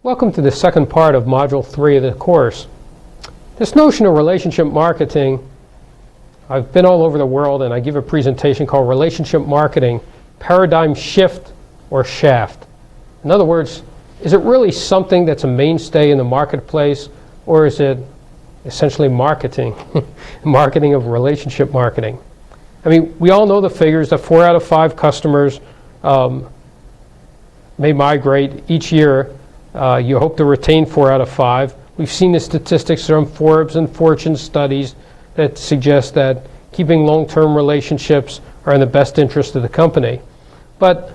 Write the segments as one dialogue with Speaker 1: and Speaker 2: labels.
Speaker 1: Welcome to the second part of Module 3 of the course. This notion of relationship marketing, I've been all over the world and I give a presentation called Relationship Marketing, Paradigm Shift or Shaft. In other words, is it really something that's a mainstay in the marketplace, or is it essentially marketing, marketing of relationship marketing? I mean, we all know the figures that 4 out of 5 customers may migrate each year. You hope to retain 4 out of 5. We've seen the statistics from Forbes and Fortune studies that suggest that keeping long-term relationships are in the best interest of the company. But,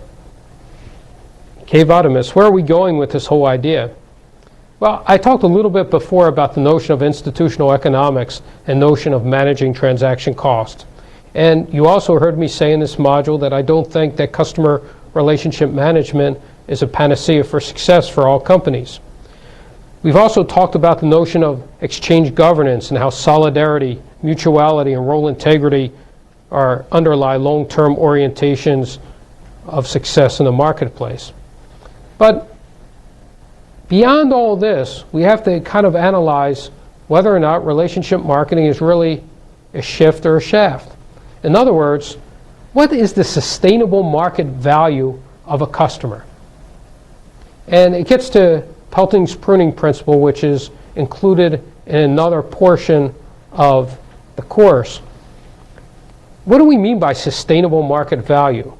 Speaker 1: K-Vitamus, where are we going with this whole idea? Well, I talked a little bit before about the notion of institutional economics and notion of managing transaction cost. And you also heard me say in this module that I don't think that customer relationship management is a panacea for success for all companies. We've also talked about the notion of exchange governance and how solidarity, mutuality, and role integrity underlie long-term orientations of success in the marketplace. But beyond all this, we have to kind of analyze whether or not relationship marketing is really a shift or a shaft. In other words, what is the sustainable market value of a customer? And it gets to Pelton's pruning principle, which is included in another portion of the course. What do we mean by sustainable market value?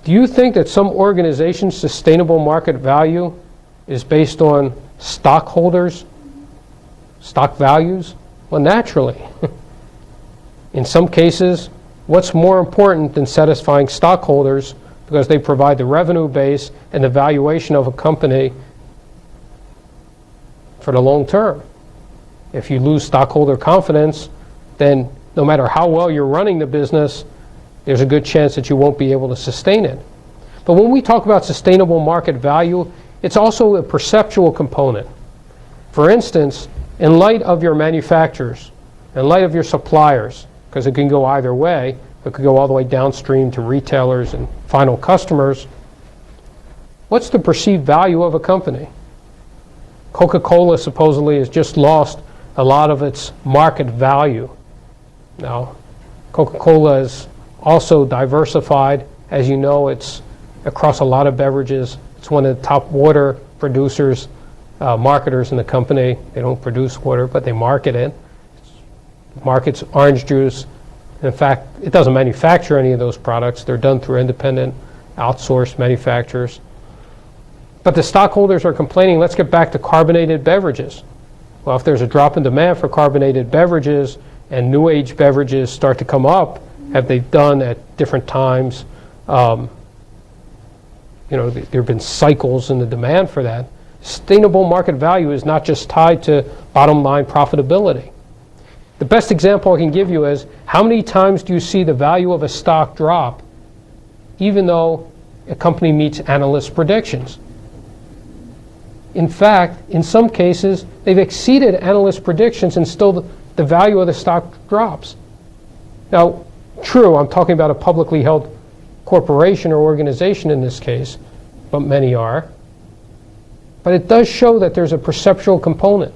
Speaker 1: Do you think that some organization's sustainable market value is based on stockholders, stock values? Well, naturally. In some cases, what's more important than satisfying stockholders, because they provide the revenue base and the valuation of a company for the long term. If you lose stockholder confidence, then no matter how well you're running the business, there's a good chance that you won't be able to sustain it. But when we talk about sustainable market value, it's also a perceptual component. For instance, in light of your manufacturers, in light of your suppliers, because it can go either way, it could go all the way downstream to retailers and final customers. What's the perceived value of a company? Coca-Cola supposedly has just lost a lot of its market value. Now, Coca-Cola is also diversified. As you know, it's across a lot of beverages. It's one of the top water producers, marketers in the company. They don't produce water, but they market it. It markets orange juice. In fact, it doesn't manufacture any of those products. They're done through independent, outsourced manufacturers. But the stockholders are complaining, let's get back to carbonated beverages. Well, if there's a drop in demand for carbonated beverages and new age beverages start to come up, have they done at different times, there have been cycles in the demand for that. Sustainable market value is not just tied to bottom line profitability. The best example I can give you is, how many times do you see the value of a stock drop even though a company meets analyst predictions? In fact, in some cases, they've exceeded analyst predictions and still the value of the stock drops. Now, true, I'm talking about a publicly held corporation or organization in this case, but many are. But it does show that there's a perceptual component.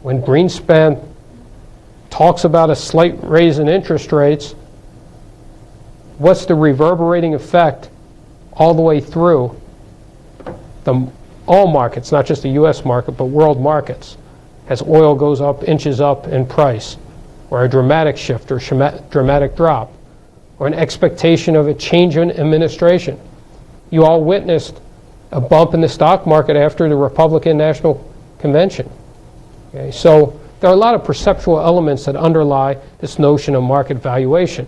Speaker 1: When Greenspan talks about a slight raise in interest rates, what's the reverberating effect all the way through all markets, not just the U.S. market, but world markets, as oil goes up, inches up in price, or a dramatic shift or dramatic drop, or an expectation of a change in administration? You all witnessed a bump in the stock market after the Republican National Convention. Okay, so there are a lot of perceptual elements that underlie this notion of market valuation.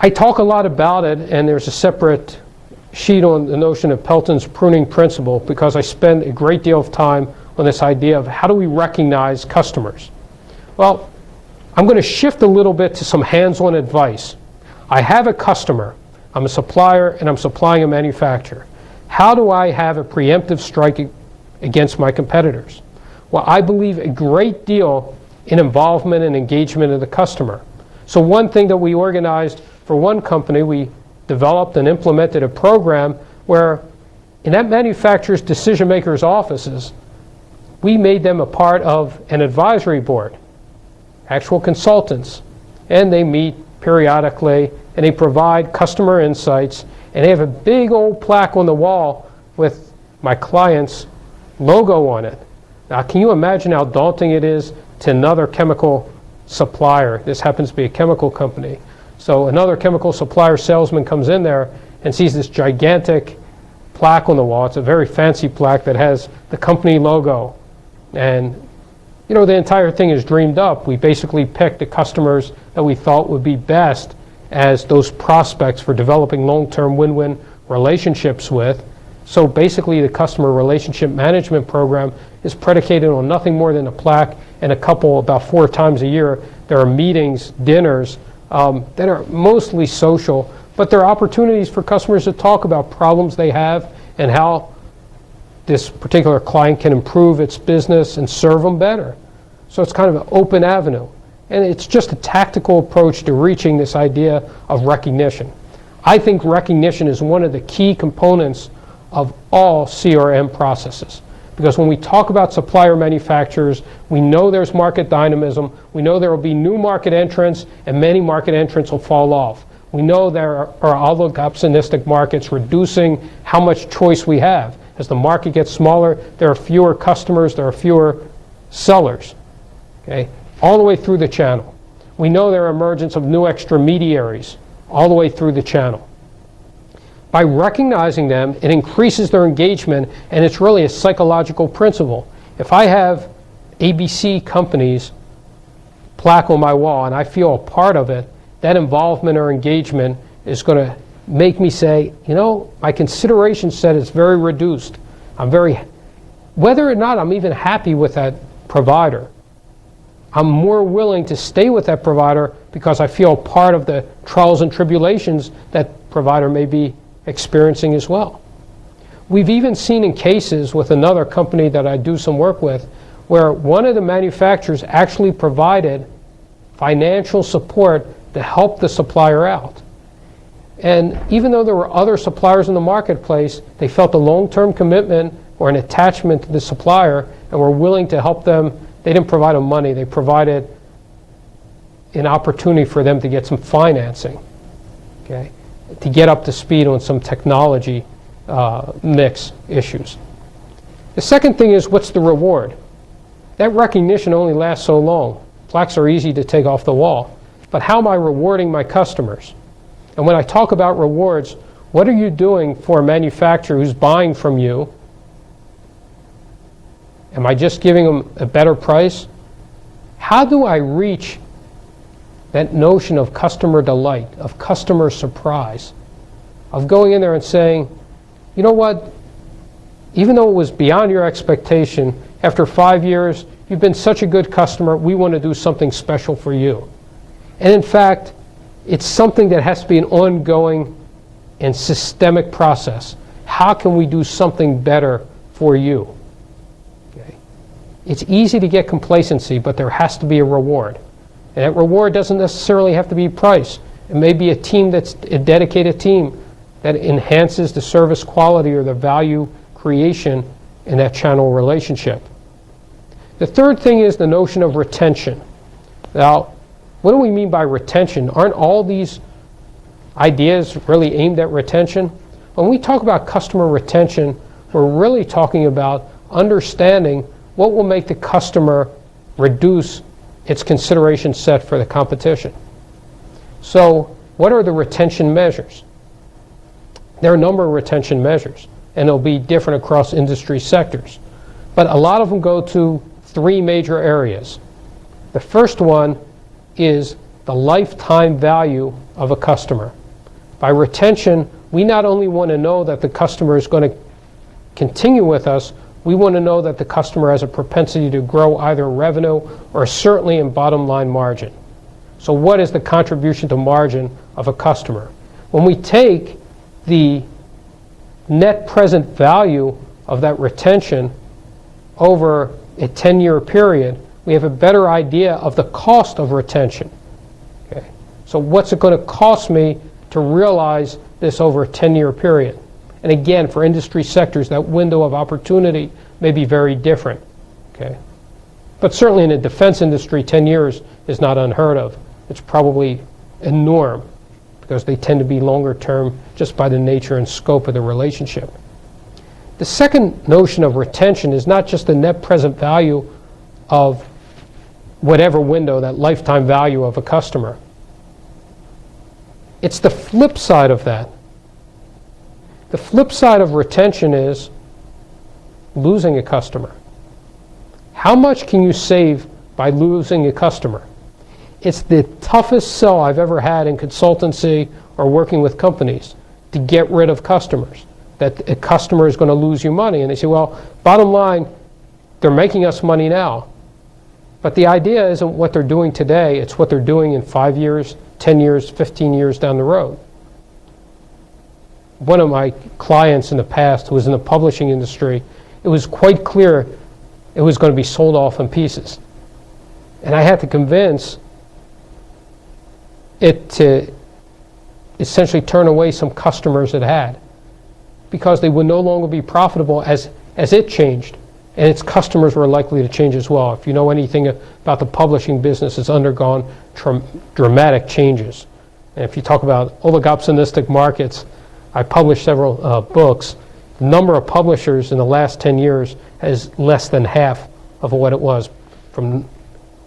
Speaker 1: I talk a lot about it, and there's a separate sheet on the notion of Pelton's pruning principle, because I spend a great deal of time on this idea of how do we recognize customers. Well, I'm going to shift a little bit to some hands-on advice. I have a customer. I'm a supplier, and I'm supplying a manufacturer. How do I have a preemptive strike against my competitors? Well, I believe a great deal in involvement and engagement of the customer. So one thing that we organized for one company, we developed and implemented a program where in that manufacturer's decision makers' offices, we made them a part of an advisory board, actual consultants, and they meet periodically and they provide customer insights, and they have a big old plaque on the wall with my client's logo on it. Now, can you imagine how daunting it is to another chemical supplier? This happens to be a chemical company. So another chemical supplier salesman comes in there and sees this gigantic plaque on the wall. It's a very fancy plaque that has the company logo. And, you know, the entire thing is dreamed up. We basically picked the customers that we thought would be best as those prospects for developing long-term win-win relationships with. So basically the customer relationship management program is predicated on nothing more than a plaque and a couple, about 4 times a year, there are meetings, dinners that are mostly social, but there are opportunities for customers to talk about problems they have and how this particular client can improve its business and serve them better. So it's kind of an open avenue. And it's just a tactical approach to reaching this idea of recognition. I think recognition is one of the key components of all CRM processes. Because when we talk about supplier manufacturers, we know there's market dynamism, we know there will be new market entrants, and many market entrants will fall off. We know there are oligopolistic markets reducing how much choice we have. As the market gets smaller, there are fewer customers, there are fewer sellers, okay? All the way through the channel. We know there are emergence of new extramediaries all the way through the channel. By recognizing them, it increases their engagement, and it's really a psychological principle. If I have ABC companies plaque on my wall and I feel a part of it, that involvement or engagement is going to make me say, you know, my consideration set is very reduced. Whether or not I'm even happy with that provider, I'm more willing to stay with that provider because I feel part of the trials and tribulations that provider may be experiencing as well. We've even seen in cases with another company that I do some work with where one of the manufacturers actually provided financial support to help the supplier out. And even though there were other suppliers in the marketplace, they felt a long-term commitment or an attachment to the supplier and were willing to help them. They didn't provide them money, they provided an opportunity for them to get some financing, okay, to get up to speed on some technology mix issues. The second thing is, what's the reward? That recognition only lasts so long. Plaques are easy to take off the wall. But how am I rewarding my customers? And when I talk about rewards, what are you doing for a manufacturer who's buying from you? Am I just giving them a better price? How do I reach that notion of customer delight, of customer surprise, of going in there and saying, you know what, even though it was beyond your expectation, after 5 years, you've been such a good customer, we want to do something special for you. And in fact, it's something that has to be an ongoing and systemic process. How can we do something better for you? Okay. It's easy to get complacency, but there has to be a reward. And that reward doesn't necessarily have to be price. It may be a team that's a dedicated team that enhances the service quality or the value creation in that channel relationship. The third thing is the notion of retention. Now, what do we mean by retention? Aren't all these ideas really aimed at retention? When we talk about customer retention, we're really talking about understanding what will make the customer reduce its consideration set for the competition. So what are the retention measures? There are a number of retention measures, and they'll be different across industry sectors. But a lot of them go to 3 major areas. The first one is the lifetime value of a customer. By retention, we not only want to know that the customer is going to continue with us, we want to know that the customer has a propensity to grow either in revenue or certainly in bottom line margin. So what is the contribution to margin of a customer? When we take the net present value of that retention over a 10-year period, we have a better idea of the cost of retention. Okay. So what's it going to cost me to realize this over a 10-year period. And again, for industry sectors, that window of opportunity may be very different. Okay? But certainly in the defense industry, 10 years is not unheard of. It's probably a norm because they tend to be longer term just by the nature and scope of the relationship. The second notion of retention is not just the net present value of whatever window, that lifetime value of a customer. It's the flip side of that. The flip side of retention is losing a customer. How much can you save by losing a customer? It's the toughest sell I've ever had in consultancy or working with companies, to get rid of customers. That a customer is going to lose you money. And they say, well, bottom line, they're making us money now. But the idea isn't what they're doing today, it's what they're doing in 5 years, 10 years, 15 years down the road. One of my clients in the past who was in the publishing industry, it was quite clear it was going to be sold off in pieces. And I had to convince it to essentially turn away some customers it had, because they would no longer be profitable as it changed. And its customers were likely to change as well. If you know anything about the publishing business, it's undergone dramatic changes. And if you talk about oligopsonistic markets, I published several books. The number of publishers in the last 10 years is less than half of what it was. From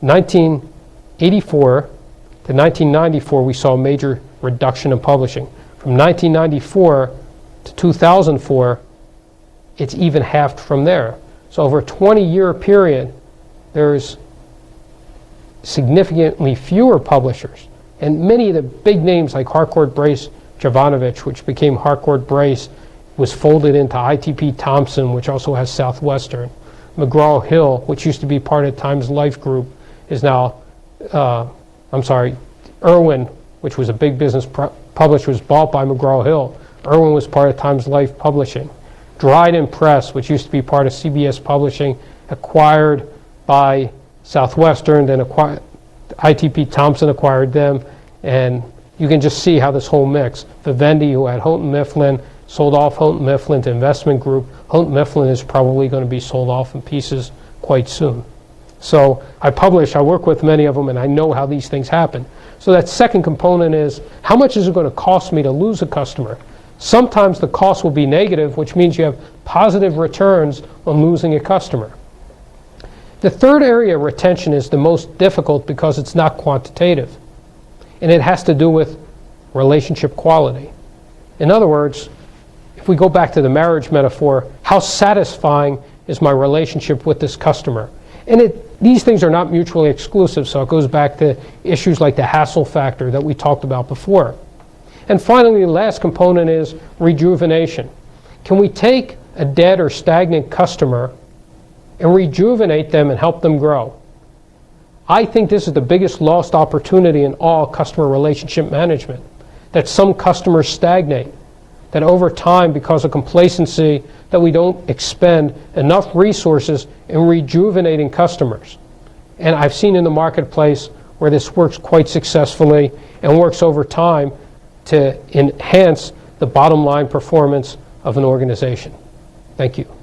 Speaker 1: 1984 to 1994, we saw a major reduction in publishing. From 1994 to 2004, it's even halved from there. So over a 20-year period, there's significantly fewer publishers. And many of the big names like Harcourt Brace Jovanovich, which became Harcourt Brace, was folded into ITP Thompson, which also has Southwestern. McGraw-Hill, which used to be part of Times Life Group, is now, Irwin, which was a big business publisher, was bought by McGraw-Hill. Irwin was part of Times Life Publishing. Dryden Press, which used to be part of CBS Publishing, acquired by Southwestern, then ITP Thompson acquired them, and you can just see how this whole mix. Vivendi, who had Houghton Mifflin, sold off Houghton Mifflin to Investment Group. Houghton Mifflin is probably going to be sold off in pieces quite soon. So I work with many of them, and I know how these things happen. So that second component is, how much is it going to cost me to lose a customer? Sometimes the cost will be negative, which means you have positive returns on losing a customer. The third area of retention is the most difficult because it's not quantitative, and it has to do with relationship quality. In other words, if we go back to the marriage metaphor, how satisfying is my relationship with this customer? And these things are not mutually exclusive, so it goes back to issues like the hassle factor that we talked about before. And finally, the last component is rejuvenation. Can we take a dead or stagnant customer and rejuvenate them and help them grow? I think this is the biggest lost opportunity in all customer relationship management, that some customers stagnate, that over time, because of complacency, that we don't expend enough resources in rejuvenating customers. And I've seen in the marketplace where this works quite successfully and works over time to enhance the bottom line performance of an organization. Thank you.